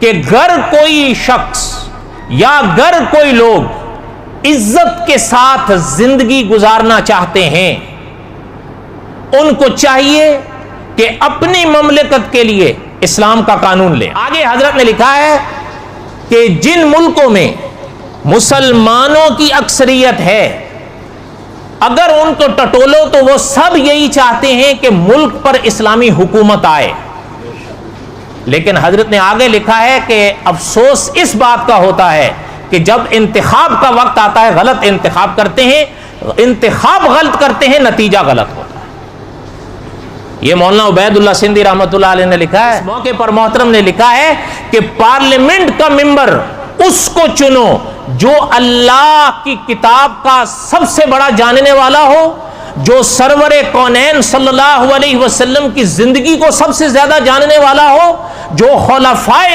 کہ گر کوئی شخص یا گر کوئی لوگ عزت کے ساتھ زندگی گزارنا چاہتے ہیں، ان کو چاہیے کہ اپنی مملکت کے لیے اسلام کا قانون لیں۔ آگے حضرت نے لکھا ہے کہ جن ملکوں میں مسلمانوں کی اکثریت ہے، اگر ان کو ٹٹولو تو وہ سب یہی چاہتے ہیں کہ ملک پر اسلامی حکومت آئے، لیکن حضرت نے آگے لکھا ہے کہ افسوس اس بات کا ہوتا ہے کہ جب انتخاب کا وقت آتا ہے غلط انتخاب کرتے ہیں، انتخاب غلط کرتے ہیں، نتیجہ غلط ہوتا ہے۔ یہ مولانا عبید اللہ سندھی رحمۃ اللہ علیہ نے لکھا ہے۔ اس موقع پر محترم نے لکھا ہے کہ پارلیمنٹ کا ممبر اس کو چنو جو اللہ کی کتاب کا سب سے بڑا جاننے والا ہو، جو سرور کونین صلی اللہ علیہ وسلم کی زندگی کو سب سے زیادہ جاننے والا ہو، جو خلفائے